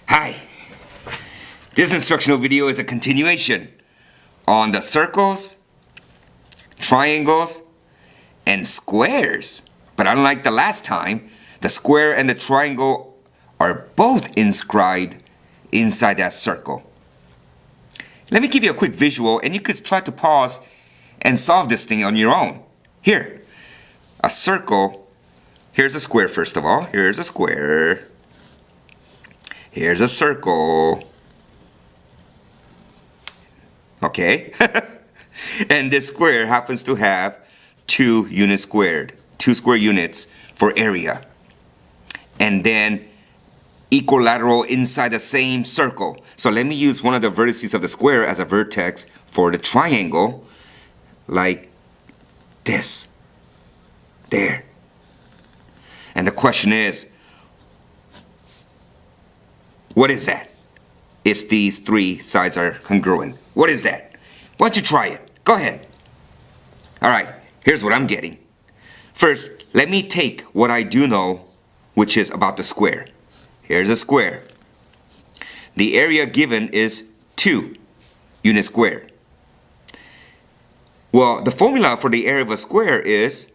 Hi! This instructional video is a continuation on the circles, triangles, and squares. But unlike the last time, the square and the triangle are both inscribed inside that circle. Let me give you a quick visual and you could try to pause and solve this thing on your own. Here, a circle. Here's a square first of all. Here's a square. Here's a circle. Okay? And this square happens to have 2 units squared. 2 square units for area. And then equilateral inside the same circle. So let me use one of the vertices of the square as a vertex for the triangle. Like this. There. And the question is, what is that? If these 3 sides are congruent. What is that? Why don't you try it? Go ahead. Alright, here's what I'm getting. First, let me take what I do know, which is about the square. Here's a square. The area given is 2 units squared. Well, the formula for the area of a square is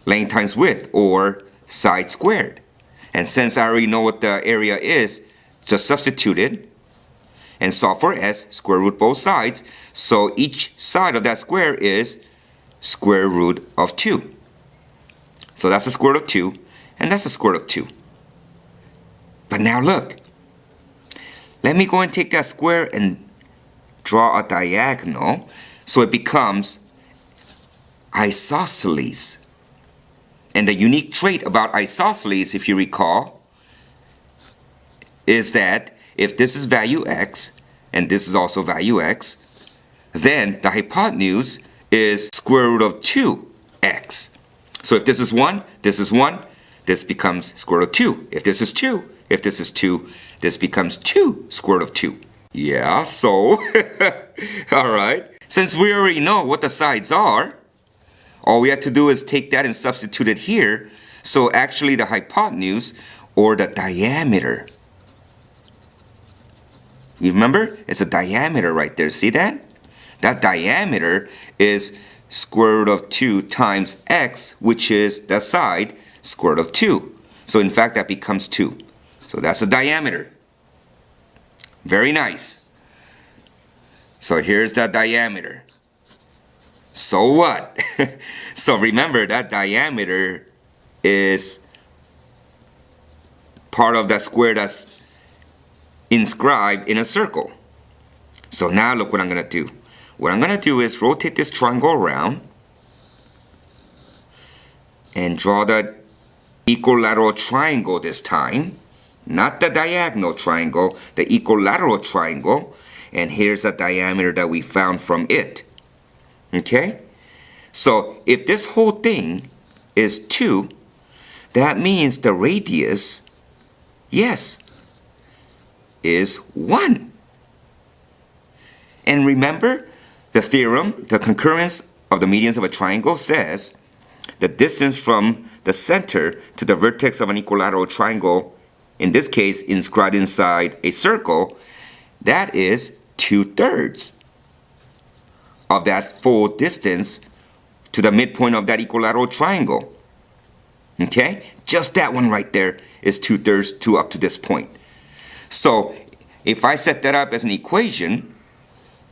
length times width, or side squared. And since I already know what the area is, just substitute it and solve for s, square root both sides. So each side of that square is square root of 2. So that's the square root of 2, and that's the square root of 2. But now look. Let me go and take that square and draw a diagonal so it becomes isosceles. And the unique trait about isosceles, if you recall, is that if this is value x and this is also value x, then the hypotenuse is square root of 2x. So if this is 1, this is 1, this becomes square root of 2. If this is 2, if this is 2, this becomes 2 square root of 2. Yeah, so, alright. Since we already know what the sides are, all we have to do is take that and substitute it here. So actually the hypotenuse, or the diameter. You remember? It's a diameter right there. See that? That diameter is square root of 2 times x, which is the side, square root of 2. So in fact, that becomes 2. So that's the diameter. Very nice. So here's the diameter. So what? So remember, that diameter is part of that square that's inscribed in a circle. So now look what I'm going to do. What I'm going to do is rotate this triangle around and draw the equilateral triangle this time. Not the diagonal triangle, the equilateral triangle. And here's the diameter that we found from it. Okay? So if this whole thing is 2, that means the radius, yes, is 1. And remember, the theorem, the concurrence of the medians of a triangle says the distance from the center to the vertex of an equilateral triangle, in this case inscribed inside a circle, that is 2/3 of that full distance to the midpoint of that equilateral triangle. Okay? Just that one right there is 2/3 to up to this point. So if I set that up as an equation,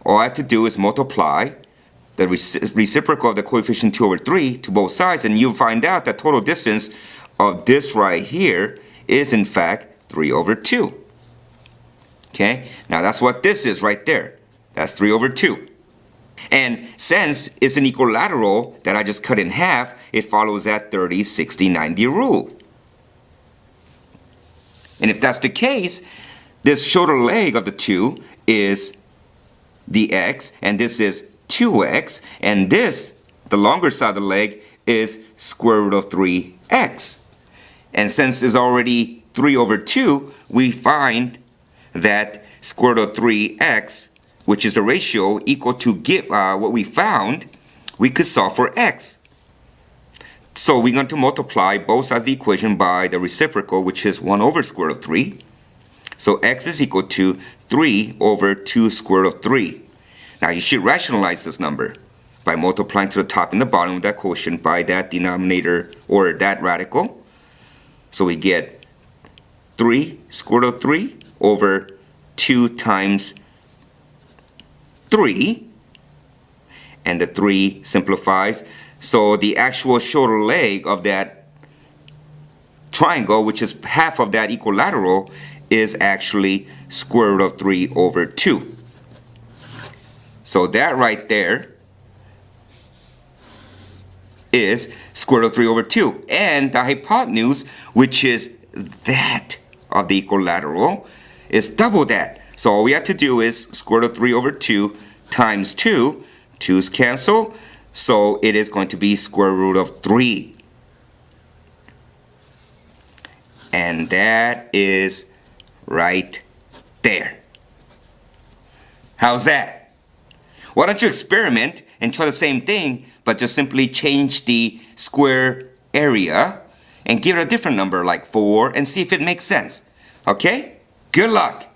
all I have to do is multiply the reciprocal of the coefficient 2/3 to both sides, and you'll find out the total distance of this right here is in fact 3/2. Okay? Now that's what this is right there. That's 3/2. And since it's an equilateral that I just cut in half, it follows that 30, 60, 90 rule. And if that's the case, this shorter leg of the 2 is the x, and this is 2x, and this, the longer side of the leg, is square root of 3x. And since it's already 3/2, we find that square root of 3x, which is a ratio equal to what we found, we could solve for x. So we're going to multiply both sides of the equation by the reciprocal, which is 1 over square root of 3. So x is equal to 3 over 2 square root of 3. Now you should rationalize this number by multiplying to the top and the bottom of that quotient by that denominator or that radical. So we get 3 square root of 3 over 2 times 3. And the 3 simplifies. So the actual shoulder leg of that triangle, which is half of that equilateral, is actually square root of 3 over 2. So that right there is square root of 3 over 2. And the hypotenuse, which is that of the equilateral, is double that. So all we have to do is square root of 3 over 2 times 2. 2's cancel. So it is going to be square root of 3. And that is right there. How's that? Why don't you experiment and try the same thing, but just simply change the square area and give it a different number like 4 and see if it makes sense. Okay? Good luck.